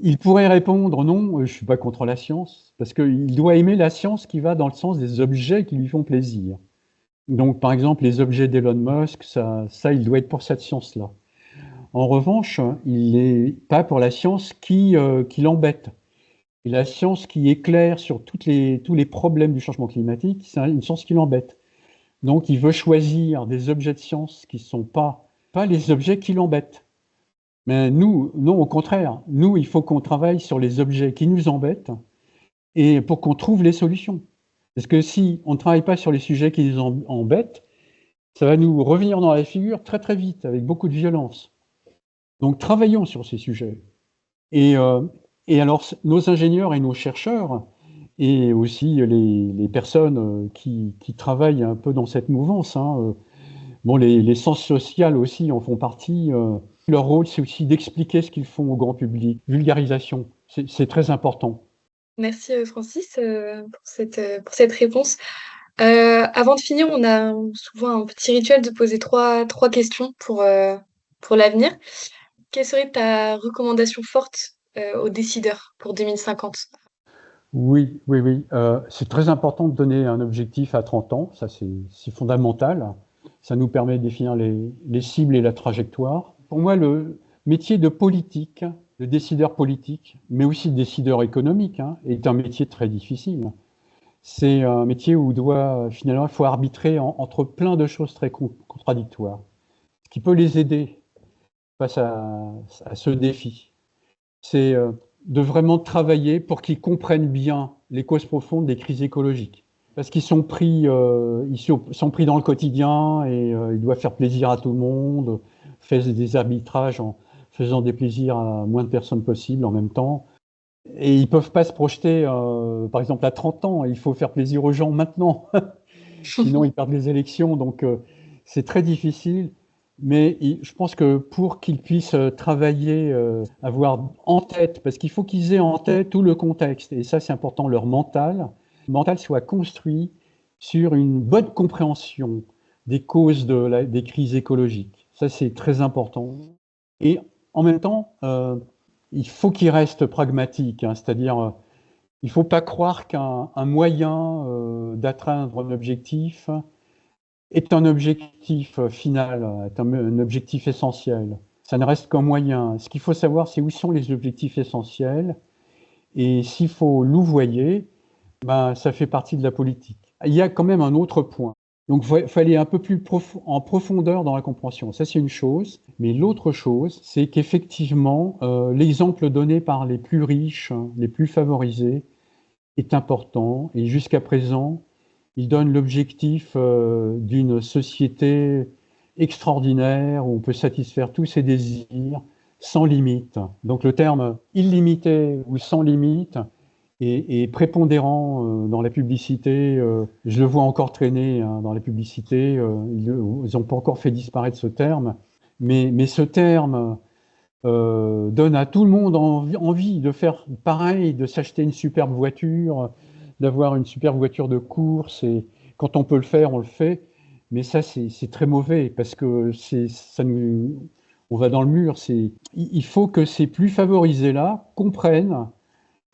Il pourrait répondre non, je suis pas contre la science, parce qu'il doit aimer la science qui va dans le sens des objets qui lui font plaisir. Donc, par exemple, les objets d'Elon Musk, ça, il doit être pour cette science-là. En revanche, il n'est pas pour la science qui l'embête. Et la science qui éclaire sur tous les problèmes du changement climatique, c'est une science qui l'embête. Donc, il veut choisir des objets de science qui ne sont pas les objets qui l'embêtent. Mais nous, non, au contraire. Nous, il faut qu'on travaille sur les objets qui nous embêtent et pour qu'on trouve les solutions. Parce que si on ne travaille pas sur les sujets qui nous embêtent, ça va nous revenir dans la figure très très vite, avec beaucoup de violence. Donc travaillons sur ces sujets. Et alors, nos ingénieurs et nos chercheurs, et aussi les personnes qui travaillent un peu dans cette mouvance, bon, les sciences sociales aussi en font partie. Leur rôle, c'est aussi d'expliquer ce qu'ils font au grand public. Vulgarisation, c'est très important. Merci Francis pour cette réponse. Avant de finir, on a souvent un petit rituel de poser trois questions pour l'avenir. Quelle serait ta recommandation forte aux décideurs pour 2050? Oui. C'est très important de donner un objectif à 30 ans, ça c'est fondamental. Ça nous permet de définir les cibles et la trajectoire. Pour moi, le métier de politique, de décideur politique, mais aussi de décideur économique, est un métier très difficile. C'est un métier où finalement, il faut arbitrer entre plein de choses très contradictoires, ce qui peut les aider face à ce défi. C'est de vraiment travailler pour qu'ils comprennent bien les causes profondes des crises écologiques. Parce qu'ils sont pris dans le quotidien et ils doivent faire plaisir à tout le monde, faire des arbitrages en faisant des plaisirs à moins de personnes possible en même temps. Et ils ne peuvent pas se projeter, par exemple, à 30 ans. Il faut faire plaisir aux gens maintenant. Sinon, ils perdent les élections. Donc, c'est très difficile. Mais je pense que pour qu'ils puissent travailler, avoir en tête, parce qu'il faut qu'ils aient en tête tout le contexte, et ça c'est important, leur mental soit construit sur une bonne compréhension des causes des crises écologiques. Ça c'est très important. Et en même temps, il faut qu'ils restent pragmatiques, c'est-à-dire il ne faut pas croire qu'un moyen d'atteindre un objectif est un objectif final, est un objectif essentiel. Ça ne reste qu'un moyen. Ce qu'il faut savoir, c'est où sont les objectifs essentiels. Et s'il faut louvoyer, ça fait partie de la politique. Il y a quand même un autre point. Donc, il faut aller un peu plus en profondeur dans la compréhension. Ça, c'est une chose. Mais l'autre chose, c'est qu'effectivement, l'exemple donné par les plus riches, les plus favorisés, est important. Et jusqu'à présent, il donne l'objectif d'une société extraordinaire où on peut satisfaire tous ses désirs sans limite. Donc le terme illimité ou sans limite est prépondérant dans la publicité. Je le vois encore traîner dans la publicité. Ils n'ont pas encore fait disparaître ce terme. Mais ce terme donne à tout le monde envie de faire pareil, de s'acheter une superbe voiture, d'avoir une superbe voiture de course, et quand on peut le faire, on le fait. Mais ça, c'est très mauvais parce que on va dans le mur. Il faut que ces plus favorisés-là comprennent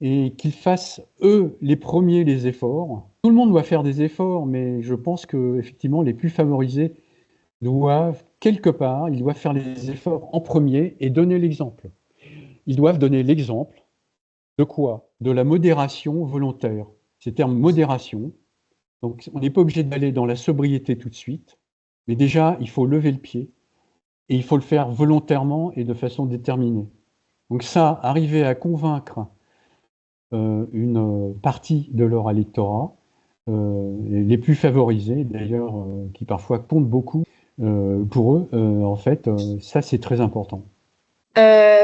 et qu'ils fassent, eux, les premiers, les efforts. Tout le monde doit faire des efforts, mais je pense que effectivement, les plus favorisés doivent, quelque part, ils doivent faire les efforts en premier et donner l'exemple. Ils doivent donner l'exemple de quoi? De la modération volontaire. C'est le terme modération. Donc, on n'est pas obligé d'aller dans la sobriété tout de suite, mais déjà, il faut lever le pied et il faut le faire volontairement et de façon déterminée. Donc ça, arriver à convaincre une partie de leur électorat, les plus favorisés d'ailleurs, qui parfois comptent beaucoup pour eux, en fait, ça c'est très important.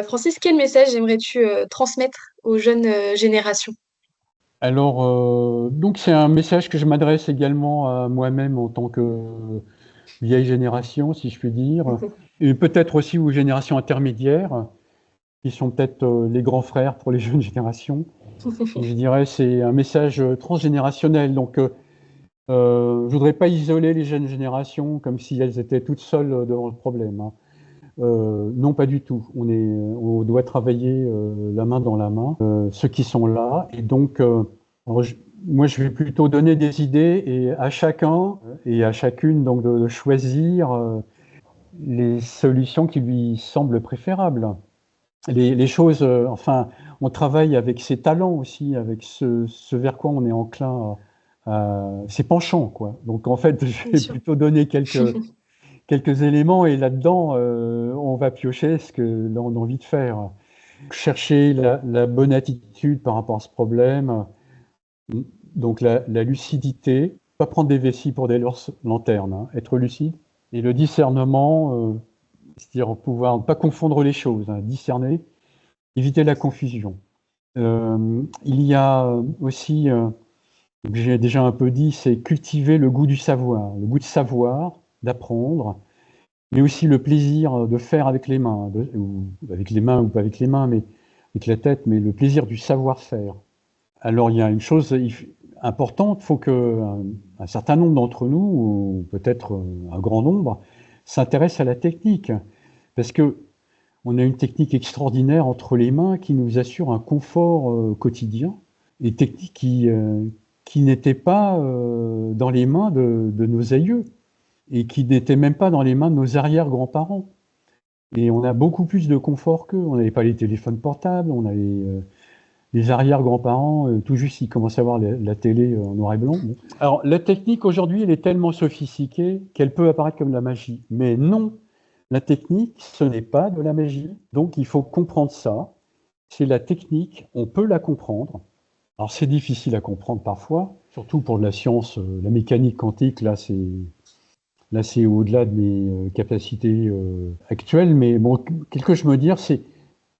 Francis, quel message aimerais-tu transmettre aux jeunes générations? Alors, donc c'est un message que je m'adresse également à moi-même en tant que vieille génération, si je puis dire, et peut-être aussi aux générations intermédiaires, qui sont peut-être les grands frères pour les jeunes générations. Et je dirais c'est un message transgénérationnel. Donc, je ne voudrais pas isoler les jeunes générations comme si elles étaient toutes seules devant le problème. Non, pas du tout. On doit travailler la main dans la main, ceux qui sont là. Et donc, moi, je vais plutôt donner des idées et à chacun et à chacune donc de choisir les solutions qui lui semblent préférables. Les choses, enfin, on travaille avec ses talents aussi, avec ce vers quoi on est enclin ses penchants, quoi. Donc en fait, je bien vais sûr. plutôt donner quelques éléments et là-dedans, on va piocher ce que l'on a envie de faire. Chercher la bonne attitude par rapport à ce problème, donc la lucidité, pas prendre des vessies pour des lanternes, hein, être lucide. Et le discernement, c'est-à-dire pouvoir ne pas confondre les choses, hein, discerner, éviter la confusion. Il y a aussi, que j'ai déjà un peu dit, c'est cultiver le goût du savoir, le goût de savoir, d'apprendre, mais aussi le plaisir de faire avec les mains, ou avec les mains ou pas avec les mains, mais avec la tête, mais le plaisir du savoir-faire. Alors il y a une chose importante, il faut qu'un certain nombre d'entre nous, ou peut-être un grand nombre, s'intéressent à la technique, parce que on a une technique extraordinaire entre les mains qui nous assure un confort quotidien, et technique qui n'était pas dans les mains de nos aïeux, et qui n'était même pas dans les mains de nos arrière-grands-parents. Et on a beaucoup plus de confort qu'eux. On n'avait pas les téléphones portables, on avait les arrière-grands-parents, tout juste ils commençaient à voir la télé en noir et blanc. Bon. Alors la technique aujourd'hui, elle est tellement sophistiquée qu'elle peut apparaître comme de la magie. Mais non, la technique, ce n'est pas de la magie. Donc il faut comprendre ça. C'est la technique, on peut la comprendre. Alors c'est difficile à comprendre parfois, surtout pour de la science, la mécanique quantique, là c'est au-delà de mes capacités actuelles. Mais bon, quelque chose que je me dire, c'est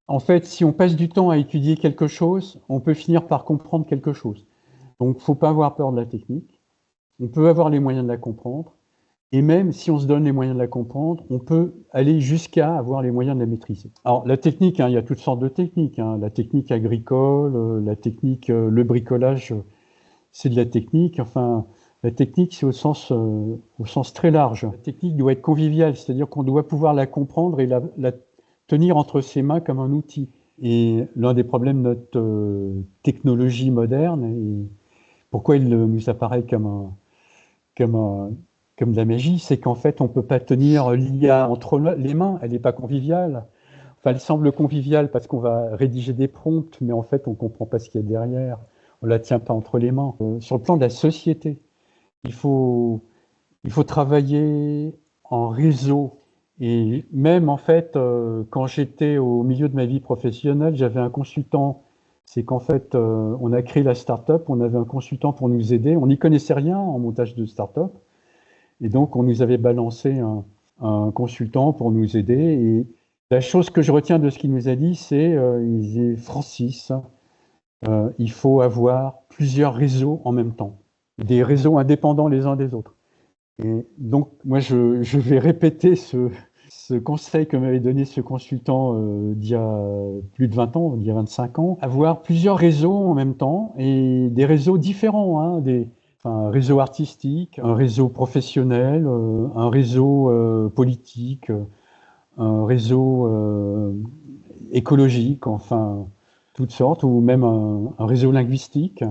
en fait, si on passe du temps à étudier quelque chose, on peut finir par comprendre quelque chose. Donc, il ne faut pas avoir peur de la technique. On peut avoir les moyens de la comprendre. Et même si on se donne les moyens de la comprendre, on peut aller jusqu'à avoir les moyens de la maîtriser. Alors, la technique, hein, il y a toutes sortes de techniques. Hein. La technique agricole, la technique, le bricolage, c'est de la technique. Enfin, la technique, c'est au sens très large. La technique doit être conviviale, c'est-à-dire qu'on doit pouvoir la comprendre et la tenir entre ses mains comme un outil. Et l'un des problèmes de notre technologie moderne, et pourquoi il nous apparaît comme, comme de la magie, c'est qu'en fait, on ne peut pas tenir l'IA entre les mains, elle n'est pas conviviale. Enfin, elle semble conviviale parce qu'on va rédiger des prompts, mais en fait, on ne comprend pas ce qu'il y a derrière. On ne la tient pas entre les mains. Sur le plan de la société, il faut travailler en réseau. Et même en fait, quand j'étais au milieu de ma vie professionnelle, j'avais un consultant. C'est qu'en fait, on a créé la start-up, on avait un consultant pour nous aider. On n'y connaissait rien en montage de start-up. Et donc, on nous avait balancé un consultant pour nous aider. Et la chose que je retiens de ce qu'il nous a dit, c'est, il disait, Francis, il faut avoir plusieurs réseaux en même temps, des réseaux indépendants les uns des autres. Et donc, moi, je vais répéter ce conseil que m'avait donné ce consultant d'il y a plus de 20 ans, d'il y a 25 ans, avoir plusieurs réseaux en même temps et des réseaux différents, hein, un réseau artistique, un réseau professionnel, un réseau politique, un réseau écologique, enfin, toutes sortes, ou même un réseau linguistique,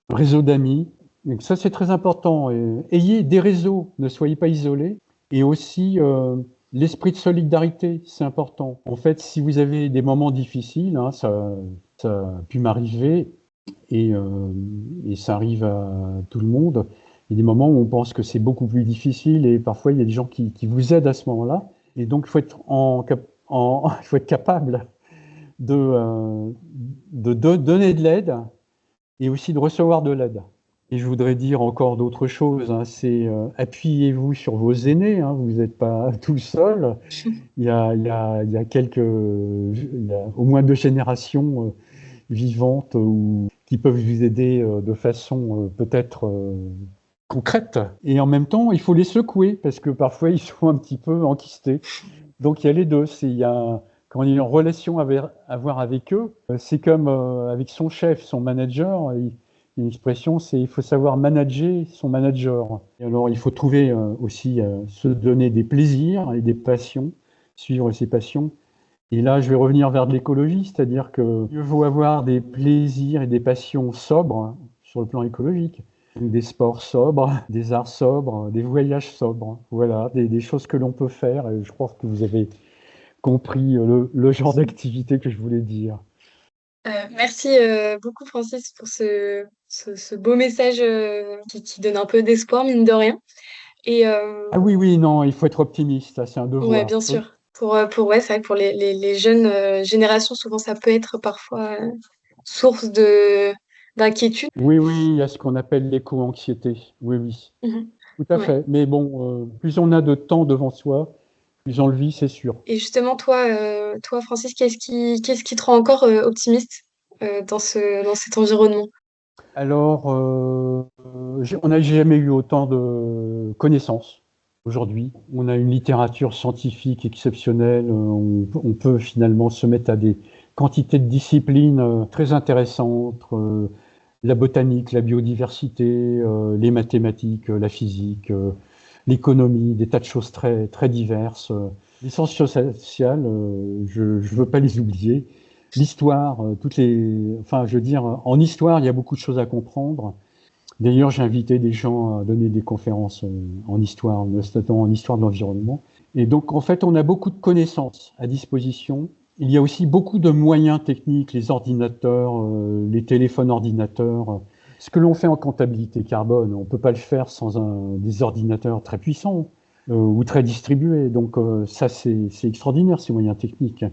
un réseau d'amis. Donc ça, c'est très important. Ayez des réseaux, ne soyez pas isolés. Et aussi, l'esprit de solidarité, c'est important. En fait, si vous avez des moments difficiles, hein, ça a pu m'arriver, et ça arrive à tout le monde, il y a des moments où on pense que c'est beaucoup plus difficile, et parfois, il y a des gens qui vous aident à ce moment-là. Et donc, il faut être, il faut être capable de donner de l'aide et aussi de recevoir de l'aide. Et je voudrais dire encore d'autres choses, hein, c'est appuyez-vous sur vos aînés, hein, vous n'êtes pas tout seul. Il y a au moins 2 générations vivantes qui peuvent vous aider de façon peut-être concrète. Et en même temps, il faut les secouer parce que parfois ils sont un petit peu enquistés. Donc il y a les deux. Quand on est en relation à avoir avec eux, c'est comme avec son chef, son manager. Une expression, c'est il faut savoir manager son manager. Et alors il faut trouver aussi se donner des plaisirs et des passions, suivre ses passions. Et là, je vais revenir vers de l'écologie, c'est-à-dire que mieux vaut avoir des plaisirs et des passions sobres, hein, sur le plan écologique, des sports sobres, des arts sobres, des voyages sobres. Voilà, des choses que l'on peut faire. Et je pense que vous avez compris le genre d'activité que je voulais dire. Merci beaucoup Francis pour ce beau message qui donne un peu d'espoir, mine de rien. Et Ah oui, oui, non, il faut être optimiste, ça, c'est un ouais, devoir. bien sûr. Ouais, c'est vrai que pour les jeunes générations, souvent ça peut être parfois source d'inquiétude. Oui, oui, il y a ce qu'on appelle l'éco-anxiété. Oui, oui, Mhm. tout à Ouais. fait. Mais bon, plus on a de temps devant soi, plus on le vit, c'est sûr. Et justement, toi Francis, qu'est-ce qui te rend encore optimiste dans cet environnement? Alors, on n'a jamais eu autant de connaissances aujourd'hui. On a une littérature scientifique exceptionnelle. On peut finalement se mettre à des quantités de disciplines très intéressantes. La botanique, la biodiversité, les mathématiques, la physique, l'économie, des tas de choses très, très diverses. Les sciences sociales, je ne veux pas les oublier. L'histoire, enfin, je veux dire, en histoire, il y a beaucoup de choses à comprendre. D'ailleurs, j'ai invité des gens à donner des conférences en histoire, notamment en histoire de l'environnement. Et donc, en fait, on a beaucoup de connaissances à disposition. Il y a aussi beaucoup de moyens techniques, les ordinateurs, les téléphones ordinateurs. Ce que l'on fait en comptabilité carbone, on ne peut pas le faire sans des ordinateurs très puissants ou très distribués. Donc, ça, c'est extraordinaire, ces moyens techniques.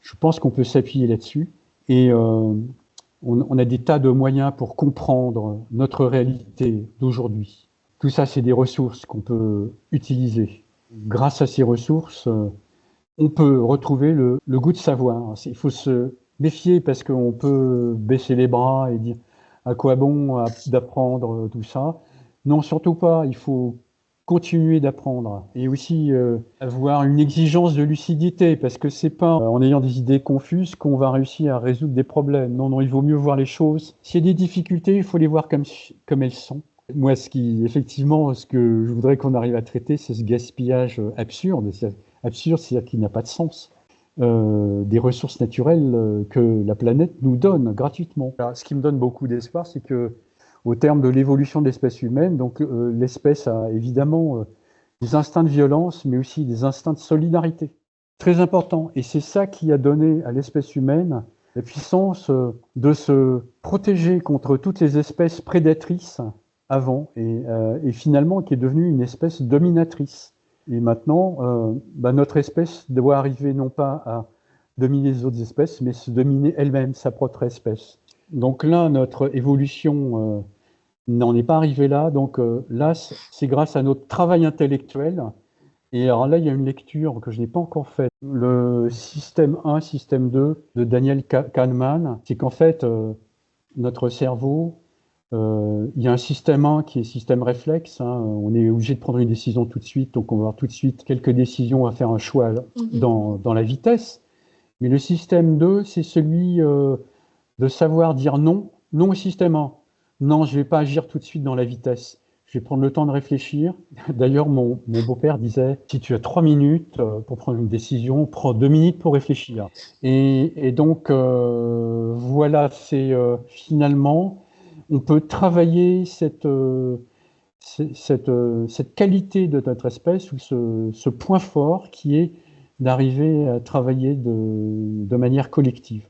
Je pense qu'on peut s'appuyer là-dessus. Et on a des tas de moyens pour comprendre notre réalité d'aujourd'hui. Tout ça, c'est des ressources qu'on peut utiliser. Grâce à ces ressources, on peut retrouver le goût de savoir. Il faut se méfier parce qu'on peut baisser les bras et dire à quoi bon d'apprendre tout ça. Non, surtout pas. Il faut continuer d'apprendre et aussi avoir une exigence de lucidité parce que c'est pas en ayant des idées confuses qu'on va réussir à résoudre des problèmes. Non, non, il vaut mieux voir les choses. S'il y a des difficultés, il faut les voir comme elles sont. Moi, effectivement, ce que je voudrais qu'on arrive à traiter, c'est ce gaspillage absurde. Absurde, c'est-à-dire qu'il n'a pas de sens. Des ressources naturelles que la planète nous donne gratuitement. Alors, ce qui me donne beaucoup d'espoir, c'est que au terme de l'évolution de l'espèce humaine, donc l'espèce a évidemment des instincts de violence, mais aussi des instincts de solidarité. Très important. Et c'est ça qui a donné à l'espèce humaine la puissance de se protéger contre toutes les espèces prédatrices avant, et finalement qui est devenue une espèce dominatrice. Et maintenant, notre espèce doit arriver non pas à dominer les autres espèces, mais se dominer elle-même, sa propre espèce. Donc là, notre évolution n'en est pas arrivée là. Donc là, c'est grâce à notre travail intellectuel. Et alors là, il y a une lecture que je n'ai pas encore faite. Le système 1, système 2 de Daniel Kahneman, c'est qu'en fait, notre cerveau, il y a un système 1 qui est système réflexe. On est obligé de prendre une décision tout de suite, donc on va avoir tout de suite quelques décisions à faire un choix dans la vitesse. Mais le système 2, c'est celui de savoir dire non, non au système 1. Non, je ne vais pas agir tout de suite dans la vitesse. Je vais prendre le temps de réfléchir. D'ailleurs, mon beau-père disait, si tu as 3 minutes pour prendre une décision, prends 2 minutes pour réfléchir. Et donc, voilà, c'est finalement, on peut travailler cette qualité de notre espèce, ou ce point fort qui est d'arriver à travailler de manière collective.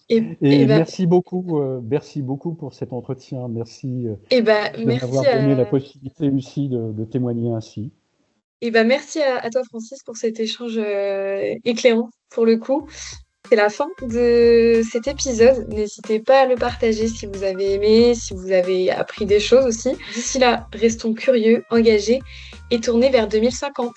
Et merci beaucoup pour cet entretien. Merci de Merci m'avoir donné la possibilité aussi de témoigner ainsi. merci à toi Francis pour cet échange éclairant pour le coup. C'est la fin de cet épisode. N'hésitez pas à le partager si vous avez aimé, si vous avez appris des choses aussi. D'ici là, restons curieux, engagés et tournés vers 2050.